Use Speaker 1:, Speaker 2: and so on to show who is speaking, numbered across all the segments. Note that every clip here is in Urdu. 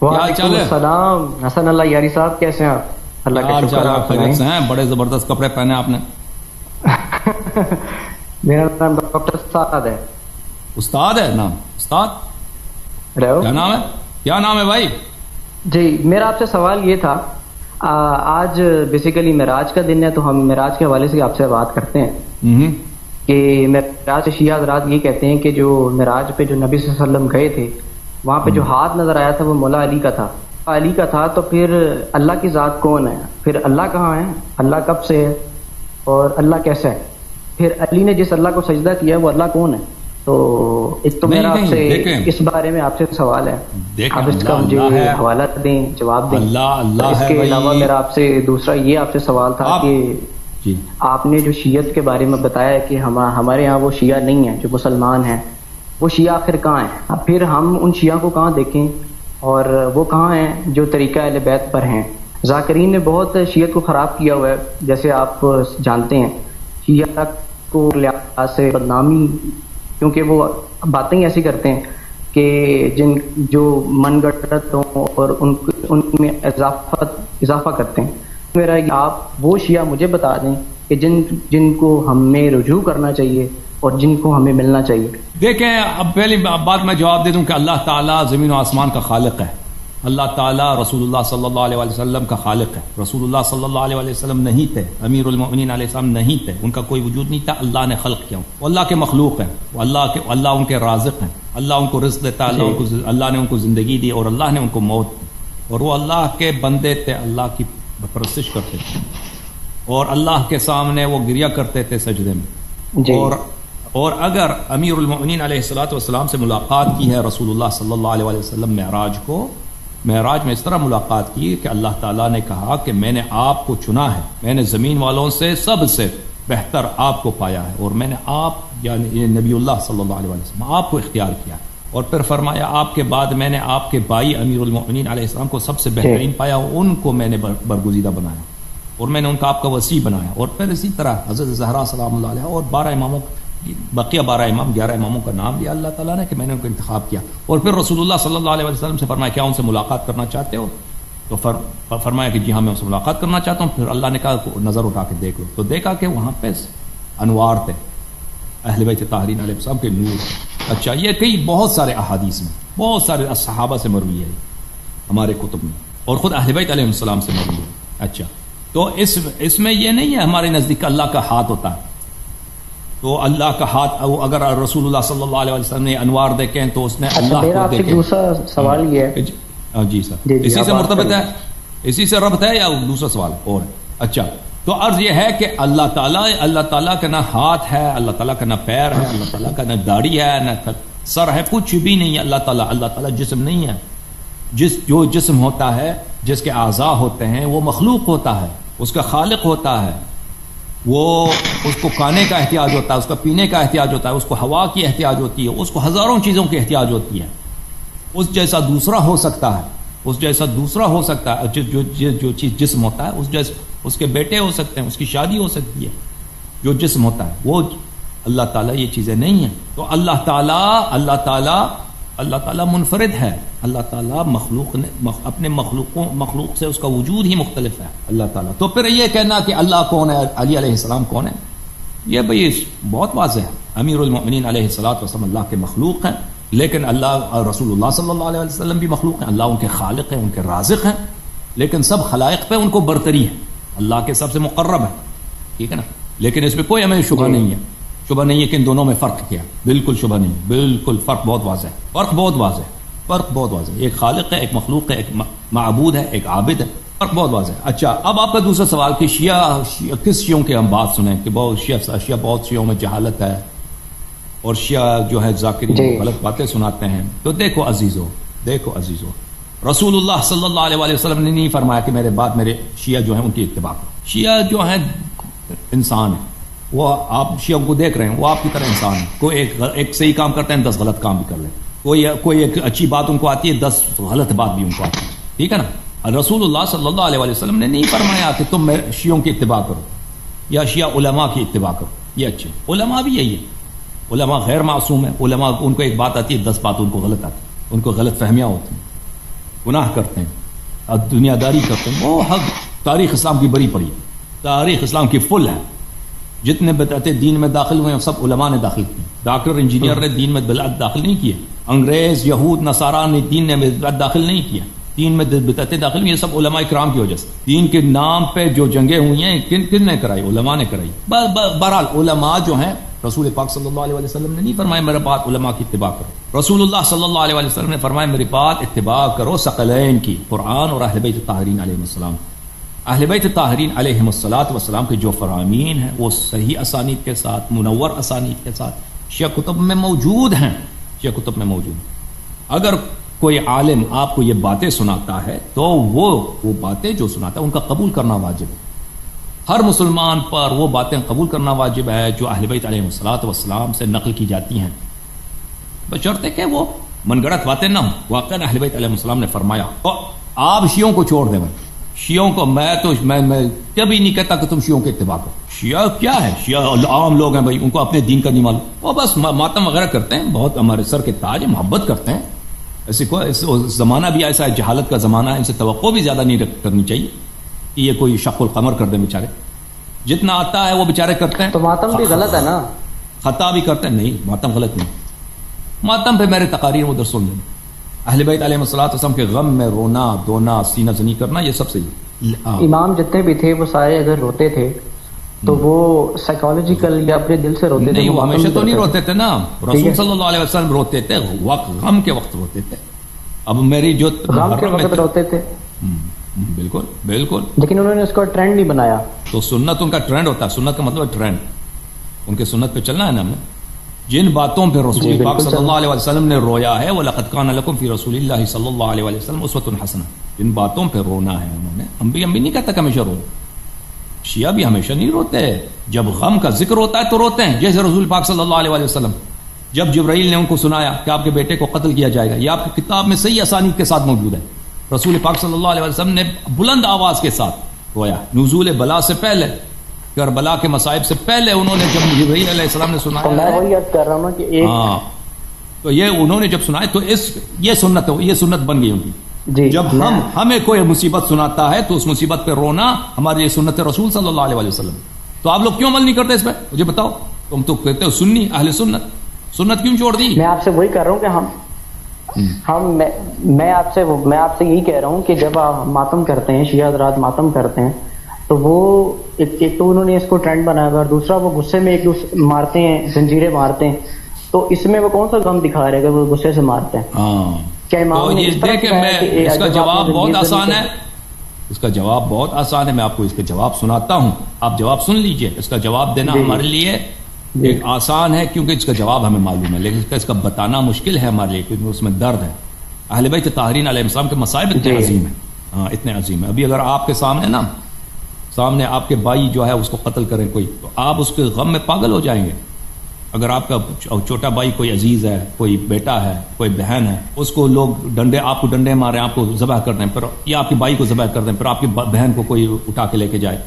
Speaker 1: وعلیکم السلام حسن اللہ یاری صاحب، کیسے ہیں آپ؟ اللہ کا شکر ہے، آپ
Speaker 2: خیریت سے ہیں؟ بڑے زبردست کپڑے پہنے آپ نے.
Speaker 1: میرا نام ڈاکٹر سعد ہے.
Speaker 2: استاد ہے نام؟ استاد کیا نام ہے؟ کیا نام ہے بھائی؟
Speaker 1: جی میرا آپ سے سوال یہ تھا، آج بیسیکلی معراج کا دن ہے، تو ہم معراج کے حوالے سے آپ سے بات کرتے ہیں کہ معراج شیعہ حضرات یہ کہتے ہیں کہ جو معراج پہ جو نبی صلی اللہ علیہ وسلم گئے تھے، وہاں پہ جو ہاتھ نظر آیا تھا وہ مولا علی کا تھا. علی کا تھا تو پھر اللہ کی ذات کون ہے؟ پھر اللہ کہاں ہے؟ اللہ کب سے ہے اور اللہ کیسا ہے؟ پھر علی نے جس اللہ کو سجدہ کیا وہ اللہ کون ہے؟ تو ایک تو میرا آپ سے اس بارے میں آپ سے سوال ہے، آپ اس کا مجھے حوالہ دیں، جواب دیں. اس کے علاوہ میرا آپ سے دوسرا یہ آپ سے سوال تھا کہ آپ نے جو شیعت کے بارے میں بتایا کہ ہمارے ہاں وہ شیعہ نہیں ہیں جو مسلمان ہیں، وہ شیعہ آخر کہاں ہیں؟ پھر ہم ان شیعہ کو کہاں دیکھیں اور وہ کہاں ہیں جو طریقہ اہل بیت پر ہیں؟ ذاکرین نے بہت شیعت کو خراب کیا ہوا ہے، جیسے آپ جانتے ہیں شیعہ کو لحاظ سے بدنامی، کیونکہ وہ باتیں ایسی کرتے ہیں کہ جو من گھڑت ہوں اور ان میں اضافہ کرتے ہیں. میرا آپ وہ شیعہ مجھے بتا دیں کہ جن کو ہمیں رجوع کرنا چاہیے اور جن کو ہمیں ملنا چاہیے.
Speaker 2: دیکھیں، اب پہلی بات میں جواب دے دوں کہ اللہ تعالیٰ زمین و آسمان کا خالق ہے. اللہ تعالیٰ رسول اللہ صلی اللہ علیہ وسلم کا خالق ہے. رسول اللہ صلی اللہ علیہ وسلم نہیں تھے، امیر المؤمنین علیہ السلام نہیں تھے، ان کا کوئی وجود نہیں تھا. اللہ نے خلق کیا، وہ اللہ کے مخلوق ہیں، وہ اللہ ان کے رازق ہیں. اللہ ان کو رزق دیتا ہے، اللہ نے ان کو زندگی دی اور اللہ نے ان کو موت دی، اور وہ اللہ کے بندے تھے، اللہ کی پرستش کرتے تھے اور اللہ کے سامنے وہ گریا کرتے تھے سجدے میں. اور اگر امیر المؤمنین علیہ الصلوۃ والسلام سے ملاقات کی ہے رسول اللہ صلی اللہ علیہ وسلم معراج میں اس طرح ملاقات کی کہ اللہ تعالیٰ نے کہا کہ میں نے آپ کو چنا ہے، میں نے زمین والوں سے سب سے بہتر آپ کو پایا ہے، اور میں نے آپ یعنی نبی اللہ صلی اللہ علیہ وسلم آپ کو اختیار کیا. اور پھر فرمایا آپ کے بعد میں نے آپ کے بھائی امیر المؤمنین علیہ السلام کو سب سے بہترین پایا، ان کو میں نے برگزیدہ بنایا اور میں نے ان کا آپ کا وسیع بنایا. اور پھر اسی طرح حضرت زہرا سلام اللہ علیہ اور 12 اماموں بقیہ 11 اماموں کا نام لیا اللہ تعالیٰ نے کہ میں نے ان کو انتخاب کیا. اور پھر رسول اللہ صلی اللہ علیہ وسلم سے فرمایا کیا ان سے ملاقات کرنا چاہتے ہو؟ تو فرمایا کہ جی ہاں میں ان سے ملاقات کرنا چاہتا ہوں. پھر اللہ نے کہا نظر اٹھا کے دیکھ لو، تو دیکھا کہ وہاں پہ انوار تھے، اہل بیت طاہرین علیہ السلام کے نور. اچھا، یہ کئی بہت سارے احادیث میں بہت سارے صحابہ سے مروی ہے ہمارے کتب میں، اور خود اہل بیت علیہ السلام سے مروی ہے. اچھا، تو اس میں یہ نہیں ہے ہمارے نزدیک اللہ کا ہاتھ ہوتا ہے، تو اللہ کا ہاتھ اگر رسول اللہ صلی اللہ علیہ وسلم نے انوار دیکھیں تو اس نے اللہ کو دیکھیں.
Speaker 1: دوسرا سوال یہ ہے
Speaker 2: جی سر، اسی سے مرتبط ہے، اسی سے ربط ہے یا دوسرا سوال اور ہے؟ اچھا، تو عرض یہ ہے کہ اللہ تعالیٰ کا نہ ہاتھ ہے، اللہ تعالیٰ کا نہ پیر ہے، اللہ تعالیٰ کا نہ داڑھی ہے، نہ سر ہے، کچھ بھی نہیں ہے. اللہ تعالیٰ جسم نہیں ہے. جو جسم ہوتا ہے، جس کے اعضاء ہوتے ہیں، وہ مخلوق ہوتا ہے، اس کا خالق ہوتا ہے. وہ اس کو کھانے کا احتیاج ہوتا ہے، اس کا پینے کا احتیاج ہوتا ہے، اس کو ہوا کی احتیاج ہوتی ہے، اس کو ہزاروں چیزوں کی احتیاج ہوتی ہے. اس جیسا دوسرا ہو سکتا ہے، جو چیز جسم ہوتا ہے اس کے بیٹے ہو سکتے ہیں، اس کی شادی ہو سکتی ہے. جو جسم ہوتا ہے وہ اللہ تعالیٰ یہ چیزیں نہیں ہیں. تو اللہ تعالیٰ منفرد ہے. اللہ تعالیٰ اپنے مخلوق سے اس کا وجود ہی مختلف ہے اللہ تعالیٰ. تو پھر یہ کہنا کہ اللہ کون ہے، علی علیہ السلام کون ہے، یہ بھئی بہت واضح ہے. امیر المؤمنین علیہ السلام اللہ کے مخلوق ہیں، لیکن اللہ رسول اللہ صلی اللہ علیہ وسلم بھی مخلوق ہیں. اللہ ان کے خالق ہیں، ان کے رازق ہیں، لیکن سب خلائق پہ ان کو برتری ہے. اللہ کے سب سے مقرب ہے، ٹھیک ہے نا. لیکن اس میں کوئی ہمیں شبہ نہیں ہے کہ ان دونوں میں فرق کیا، بالکل شبہ نہیں، بالکل فرق بہت واضح ہے. فرق بہت واضح ہے. ایک خالق ہے، ایک مخلوق ہے، ایک معبود ہے، ایک عابد ہے. فرق بہت واضح ہے. اچھا، اب آپ کا دوسرا سوال کہ شیعہ کس شیعوں کے ہم بات سنیں کہ بہت شیعوں میں جہالت ہے اور شیعہ جو ہے ذاکرین غلط باتیں سناتے ہیں. تو دیکھو عزیزو، رسول اللہ صلی اللہ علیہ وسلم نے نہیں فرمایا کہ میرے بعد میرے شیعہ جو ہیں ان کی اتباع کرو. شیعہ جو ہیں انسان ہیں، وہ آپ شیعوں کو دیکھ رہے ہیں، وہ آپ کی طرح انسان ہیں. کوئی ایک صحیح کام کرتے ہیں، 10 غلط کام بھی کر لیں. کوئی ایک اچھی بات ان کو آتی ہے، 10 غلط بات بھی ان کو آتی ہے، ٹھیک ہے نا. رسول اللہ صلی اللہ علیہ وسلم نے نہیں فرمایا کہ تم شیعوں کی اتباع کرو یا شیعہ علماء کی اتباع کرو. یہ اچھے علماء بھی یہی ہے. علماء غیر معصوم ہیں. علماء ان کو ایک بات آتی ہے، 10 بات ان کو غلط آتی ہے، ان کو غلط فہمیاں ہوتی ہیں. گناہ کرتے ہیں اور دنیا داری کرتے ہیں، وہ حق تاریخ اسلام کی بری پڑی، تاریخ اسلام کی فل ہے. جتنے بدعتیں دین میں داخل ہوئے ہیں سب علماء نے داخل کی. ڈاکٹر انجینئر نے دین میں بدعت داخل نہیں کیے، انگریز یہود نصارا نے دین میں بدعت داخل نہیں کیا، دین میں بدعتیں داخل ہوئی، یہ سب علماء کرام کی وجہ سے. دین کے نام پہ جو جنگیں ہوئی ہیں کن نے کرائی؟ علماء نے کرائی. بہرحال علماء جو ہیں، رسول پاک صلی اللہ علیہ وسلم نے نہیں فرمایا میرے بات علماء کی اتباع کرو، رسول اللہ صلی اللہ علیہ وسلم نے فرمایا میری بات اتباع کرو ثقلین کی، قرآن اور اہل بیت الطاہرین علیہ السلام. اہل بیت الطاہرین علیہ السلام کے جو فرامین ہیں وہ صحیح اسانید کے ساتھ، منور اسانید کے ساتھ شیعہ کتب میں موجود ہیں، شیعہ کتب میں موجود ہیں. اگر کوئی عالم آپ کو یہ باتیں سناتا ہے تو وہ باتیں جو سناتا ہے ان کا قبول کرنا واجب ہے. ہر مسلمان پر وہ باتیں قبول کرنا واجب ہے جو اہل بیت علیہ السلام سے نقل کی جاتی ہیں، بشرطے کہ وہ من گڑت باتیں نہ ہوں. واقعاً اہل بیت علیہ السلام نے فرمایا. اور آپ شیعوں کو چھوڑ دیں بھائی، شیعوں کو میں کبھی نہیں کہتا کہ تم شیعوں کے اتباع کرو. شیعہ کیا ہے؟ شیعہ عام لوگ ہیں بھائی، ان کو اپنے دین کا نہیں معلوم، وہ بس ماتم وغیرہ کرتے ہیں، بہت ہمارے سر کے تاج محبت کرتے ہیں. ایسے کو زمانہ بھی ایسا ہے، جہالت کا زمانہ ہے، ان سے توقع بھی زیادہ نہیں کرنی چاہیے کہ یہ کوئی شق القمر کر دیں. بیچارے جتنا آتا ہے وہ بیچارے کرتے ہیں.
Speaker 1: تو ماتم بھی غلط ہے نا؟
Speaker 2: خطا بھی کرتے ہیں. نہیں، ماتم غلط نہیں. ماتم پہ میرے تقاریر ادھر سن لیں. اہل بیت علیہ السلام کے غم میں رونا دونا سینہ زنی کرنا یہ سب صحیح.
Speaker 1: امام جتنے بھی تھے وہ سارے اگر روتے تھے تو وہ سائیکالوجیکل یا اپنے دل سے روتے تھے؟
Speaker 2: نہیں، وہ ہمیشہ تو نہیں روتے تھے نا. رسول صلی اللہ علیہ وسلم روتے تھے غم کے وقت روتے تھے. اب میری جو
Speaker 1: غم کے وقت روتے تھے،
Speaker 2: بالکل بالکل،
Speaker 1: لیکن انہوں نے اس کو ٹرینڈ نہیں بنایا.
Speaker 2: تو سنت ان کا ٹرینڈ ہوتا ہے. سنت کا مطلب ٹرینڈ، ان کے سنت پہ چلنا ہے نا ہمیں. جن باتوں پہ رسول پاک صلی اللہ علیہ وسلم نے رویا ہے، وَلَقَدْ كَانَ لَكُمْ فِي رَسُولِ اللَّهِ صلی اللہ علیہ وسلم أُسْوَةٌ حَسَنَةٌ، جن باتوں پہ رونا ہے انہوں نے. ہم بھی نہیں کہتا کہ ہمیشہ رو. شیعہ بھی ہمیشہ نہیں روتے، جب غم کا ذکر ہوتا ہے تو روتے ہیں. جیسے رسول پاک صلی اللہ علیہ وسلم جب جبرائیل نے ان کو سنایا کہ آپ کے بیٹے کو قتل کیا جائے گا، یہ آپ کی کتاب میں صحیح اسانید کے ساتھ موجود ہے، رسول پاک صلی اللہ علیہ وسلم نے بلند آواز کے ساتھ رویا. نزول بلا سے پہلے، کربلا کے مصائب سے پہلے انہوں نے جب جبرائیل علیہ السلام نے سنایا،
Speaker 1: میں وہی عرض کر رہا ہوں کہ ایک
Speaker 2: تو یہ انہوں نے جب سنایا تو یہ سنت بن گئی ان کی. جب ہمیں کوئی مصیبت سناتا ہے تو اس مصیبت پہ رونا ہماری یہ سنت رسول صلی اللہ علیہ وسلم. تو آپ لوگ کیوں عمل نہیں کرتے اس پہ؟ مجھے بتاؤ. تم تو کہتے ہو سنی اہل سنت کیوں چھوڑ دی؟
Speaker 1: میں آپ سے وہی کر رہا ہوں کہ میں آپ سے یہی کہہ رہا ہوں کہ جب آپ ماتم کرتے ہیں، شیعہ حضرات ماتم کرتے ہیں، تو وہ ایک تو انہوں نے اس کو ٹرینڈ بنایا اور دوسرا وہ غصے میں ایک دوسرے مارتے ہیں، زنجیریں مارتے ہیں. تو اس میں وہ کون سا غم دکھا رہے گا؟ وہ غصے سے مارتے ہیں. کیا امام نے
Speaker 2: اس کا جواب بہت آسان ہے. اس کا جواب بہت آسان ہے. میں آپ کو اس کا جواب سناتا ہوں، آپ جواب سن لیجئے. اس کا جواب دینا ہمارے لیے ایک آسان ہے کیونکہ اس کا جواب ہمیں معلوم ہے، لیکن اس کا بتانا مشکل ہے ہمارے لیے کیونکہ اس میں درد ہے. اہل بیت طاہرین علیہ السلام کے مصائب اتنے عظیم ہیں، اتنے عظیم ہیں. ابھی اگر آپ کے سامنے آپ کے بھائی جو ہے اس کو قتل کریں کوئی، تو آپ اس کے غم میں پاگل ہو جائیں گے. اگر آپ کا چھوٹا بھائی کوئی عزیز ہے، کوئی بیٹا ہے، کوئی بہن ہے، اس کو لوگ آپ کو ڈنڈے ماریں، آپ کو ذبح کر دیں، پھر یا آپ کے بھائی کو ذبح کر دیں، پھر آپ کی بہن کو کوئی اٹھا کے لے کے جائے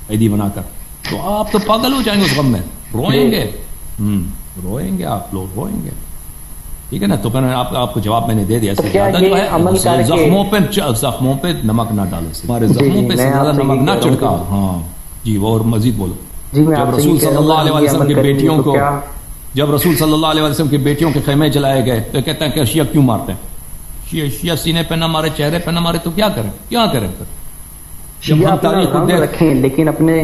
Speaker 2: عیدی بنا کر، تو آپ تو پاگل ہو جائیں گے اس غم میں، روئیں گے آپ لوگ روئیں گے. ٹھیک ہے نا؟ تو آپ کو جواب میں نے دے دیا. زخموں پہ نمک نہ ڈالو، ہمارے زخموں پہ زیادہ نمک نہ چھڑکاؤ. ہاں جی، وہ اور مزید بولو. جب رسول صلی اللہ علیہ وسلم کی بیٹیوں کو رسول صلی اللہ علیہ وسلم کی بیٹیوں کے خیمے جلائے گئے تو کہتے ہیں کہ شیعہ کیوں مارتے ہیں؟ شیعہ سینے پہ نہ مارے، چہرے پہ نہ مارے تو کیا کریں پھر؟ جب ہم تاریخ کو
Speaker 1: رکھیں لیکن اپنے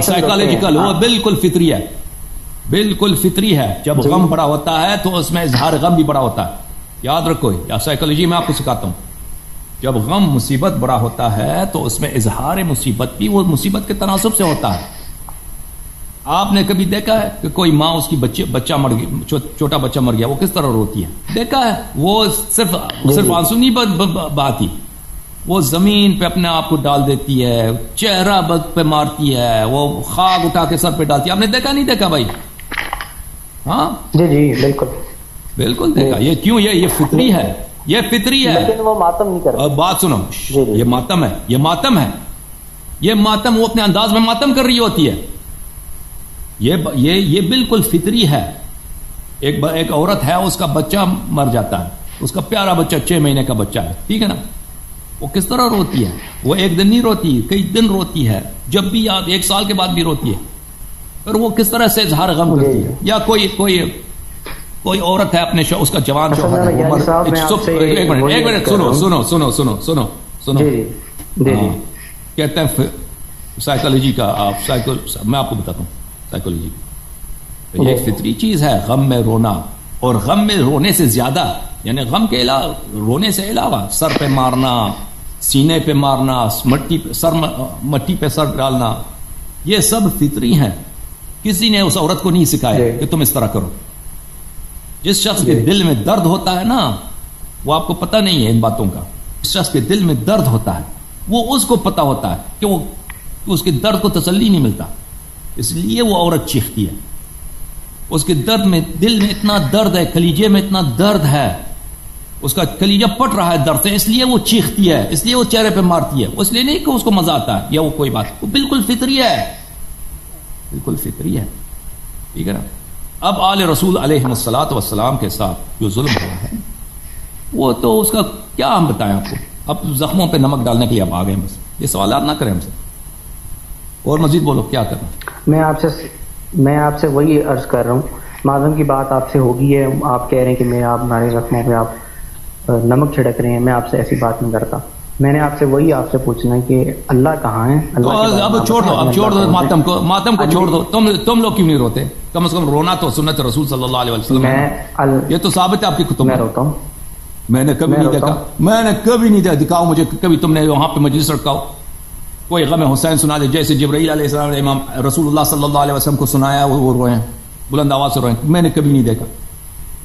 Speaker 2: سائیکالوجیکل وہ بالکل فطری ہے، بالکل فطری ہے. جب غم بڑا ہوتا ہے تو اس میں اظہار غم بھی بڑا ہوتا ہے. یاد رکھو، یا سائیکالوجی میں آپ کو سکھاتا ہوں. جب غم مصیبت بڑا ہوتا ہے تو اس میں اظہار مصیبت بھی وہ مصیبت کے تناسب سے ہوتا ہے. آپ نے کبھی دیکھا ہے کہ کوئی ماں اس کی بچہ مر گیا، چھوٹا بچہ مر گیا، وہ کس طرح روتی ہے؟ دیکھا ہے؟ وہ صرف آنسو نہیں بہاتی، وہ زمین پہ اپنے آپ کو ڈال دیتی ہے، چہرہ پہ مارتی ہے، وہ خاک اٹھا کے سر پہ ڈالتی ہے. آپ نے دیکھا نہیں دیکھا بھائی؟ ہاں جی بالکل دیکھا. یہ کیوں؟ یہ فطری ہے، یہ فطری ہے.
Speaker 1: لیکن وہ ماتم نہیں کرتا.
Speaker 2: بات سنو، یہ ماتم ہے، یہ ماتم وہ اپنے انداز میں ماتم کر رہی ہوتی ہے. یہ بالکل فطری ہے. ایک عورت ہے, اس کا بچہ مر جاتا ہے, اس کا پیارا بچہ 6 مہینے کا بچہ ہے, ٹھیک ہے نا, وہ کس طرح روتی ہے؟ وہ ایک دن نہیں روتی, کئی دن روتی ہے, جب بھی یاد 1 سال کے بعد بھی روتی ہے, اور وہ کس طرح سے اظہار غم کرتی ہے. یا کوئی عورت ہے اپنے اس کا جوان شوہر ہے, ایک منٹ سنو, کہتے ہیں سائیکالوجی کا, میں آپ کو بتاتا ہوں سائیکالوجی, یہ ایک فطری چیز ہے غم میں رونا, اور غم میں رونے سے زیادہ, یعنی غم کے علاوہ, رونے سے علاوہ سر پہ مارنا, سینے پہ مارنا, مٹی پہ سر ڈالنا, یہ سب فطری ہیں. کسی نے اس عورت کو نہیں سکھایا کہ تم اس طرح کرو. جس شخص کے دل میں درد ہوتا ہے نا, وہ آپ کو پتہ نہیں ہے ان باتوں کا, جس شخص کے دل میں درد ہوتا ہے وہ اس کو پتہ ہوتا ہے کہ وہ اس کے درد کو تسلی نہیں ملتا, اس لیے وہ عورت چیختی ہے. اس کے درد میں, دل میں اتنا درد ہے, کلیجے میں اتنا درد ہے, اس کا کلیجہ پٹ رہا ہے درد سے, اس لیے وہ چیختی ہے, اس لیے وہ چہرے پہ مارتی ہے. اس لیے نہیں کہ اس کو مزہ آتا ہے یا وہ کوئی بات, وہ بالکل فطری ہے, بالکل فطری ہے, ٹھیک ہے نا. اب آل رسول علیہ الصلوۃ والسلام کے ساتھ جو ظلم ہوا ہے, وہ تو اس کا کیا ہم بتائیں آپ کو. اب زخموں پہ نمک ڈالنے کے لیے آپ آ گئے, بس یہ سوالات نہ کریں ہم سے, اور مزید بولو کیا کرنا.
Speaker 1: میں آپ سے وہی عرض کر رہا ہوں, معظم کی بات آپ سے ہوگی ہے, آپ کہہ رہے ہیں کہ میں آپ ہمارے زخموں پہ آپ نمک چھڑک رہے ہیں, میں آپ سے ایسی بات نہیں کرتا. میں نے آپ سے پوچھنا ہے کہ اللہ کہاں ہے.
Speaker 2: اب چھوڑ دو ماتم کو چھوڑ دو. تم لوگ کیوں نہیں روتے؟ کم از کم رونا تو سنت رسول صلی اللہ علیہ وسلم, یہ تو ثابت ہے آپ کی کتب میں.
Speaker 1: روتا ہوں,
Speaker 2: میں نے کبھی نہیں دیکھا, دکھاؤ مجھے کبھی تم نے وہاں پہ مجلس رکھاؤ, کوئی غم حسین سنا دے, جیسے جبرائیل علیہ السلام نے امام رسول اللہ صلی اللہ علیہ وسلم کو سنایا, وہ روئے ہیں, بلند آواز سے روئے ہیں. میں نے کبھی نہیں دیکھا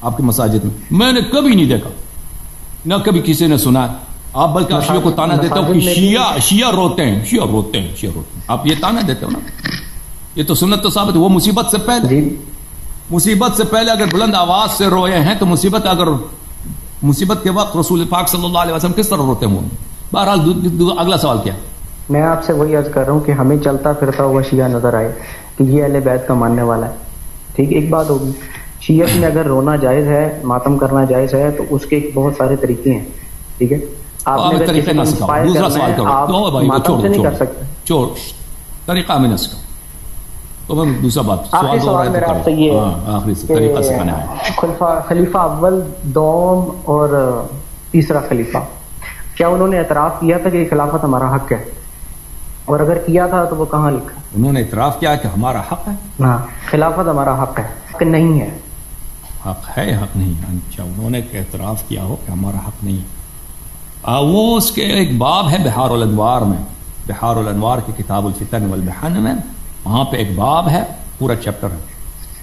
Speaker 2: آپ کی مساجد میں نے کبھی نہیں دیکھا, نہ کبھی کسی نے سنا. آپ بلکہ شیعوں کو تانا دیتے ہو کہ شیعہ روتے ہیں. آپ یہ تانا دیتے ہو نا, یہ تو سنت تو ثابت ہے. وہ مصیبت سے پہلے اگر بلند آواز سے روئے ہیں, تو مصیبت کے وقت رسول پاک صلی اللہ علیہ وسلم کس طرح روتے ہوں. بہرحال اگلا سوال کیا؟
Speaker 1: میں آپ سے وہی عرض کر رہا ہوں کہ ہمیں چلتا پھرتا ہوا شیعہ نظر آئے کہ یہ اہل بیت کا ماننے والا ہے. ٹھیک, ایک بات ہوگی, شیعت میں اگر رونا جائز ہے, ماتم کرنا جائز ہے, تو اس کے بہت سارے طریقے ہیں. ٹھیک ہے, آپ
Speaker 2: طریقے نہ سکھاؤ, دوسرا سوال کرو.
Speaker 1: ماتم سے نہیں کر سکتے,
Speaker 2: طریقہ میں نہ سکھاؤ. تو میں دوسرا بات
Speaker 1: سوال میرا آپ سے یہ ہے, خلیفہ اول, دوم اور تیسرا خلیفہ, کیا انہوں نے اعتراف کیا تھا کہ خلافت ہمارا حق ہے؟ اور اگر کیا تھا تو وہ کہاں لکھا؟
Speaker 2: انہوں نے اعتراف کیا کہ ہمارا حق ہے.
Speaker 1: ہاں, خلافت ہمارا حق ہے, حق نہیں ہے.
Speaker 2: حق ہے, حق نہیں. اچھا, انہوں نے اعتراف کیا ہو کہ ہمارا حق نہیں ہے. وہ اس کے ایک باب ہے بحار الانوار میں, بحار الانوار کی کتاب الفتن والمحن میں, وہاں پہ ایک باب ہے, پورا چیپٹر ہے.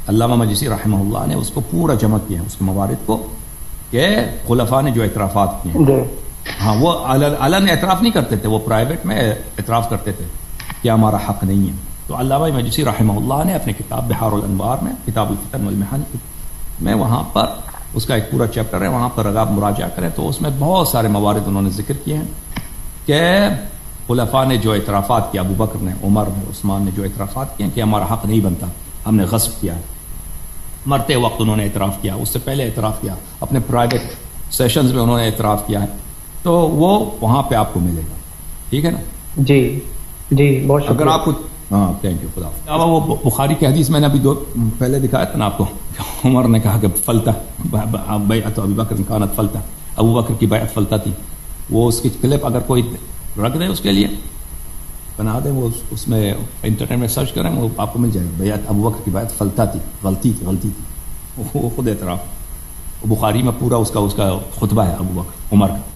Speaker 2: علامہ مجلسی رحمہ اللہ نے اس کو پورا جمع کیا ہے, اس کے موارد کو, کہ خلفاء نے جو اعترافات کیے. ہاں, وہ علن اعتراف نہیں کرتے تھے, وہ پرائیویٹ میں اعتراف کرتے تھے کہ ہمارا حق نہیں ہے. تو علامہ مجلسی رحمہ اللہ نے اپنے کتاب بحار الانوار میں, کتاب الفتن والمحن میں, وہاں پر اس کا ایک پورا چیپٹر ہے, وہاں پر اگر آپ مراجعہ کریں تو اس میں بہت سارے موارد انہوں نے ذکر کیے ہیں کہ خلفاء نے جو اعترافات کیا, ابو بکر نے, عمر نے, عثمان نے جو اعترافات کیے کہ ہمارا حق نہیں بنتا, ہم نے غصب کیا. مرتے وقت انہوں نے اعتراف کیا, اس سے پہلے اعتراف کیا, اپنے پرائیویٹ سیشنز میں انہوں نے اعتراف کیا ہے. تو وہ وہاں پہ آپ کو ملے گا. ٹھیک ہے نا؟
Speaker 1: جی بہت شکریہ.
Speaker 2: اگر آپ کو, ہاں تھینک یو, خدا حافظ. اب وہ بخاری کی حدیث میں نے ابھی پہلے دکھایا تھا نا آپ کو, عمر نے کہا کہ فلتا بیعت ابی بکر کانت فلتا, ابو بکر کی بیعت فلتا تھی. وہ اس کی کلپ اگر کوئی رکھ دے, اس کے لیے بنا دیں, وہ اس میں انٹرنیٹ میں سرچ کریں, وہ آپ کو مل جائے گا. بیعت ابو بکر کی بیعت فلتا تھی, غلطی تھی. وہ خود اعتراف, بخاری میں پورا اس کا خطبہ ہے ابو بکر عمر کا.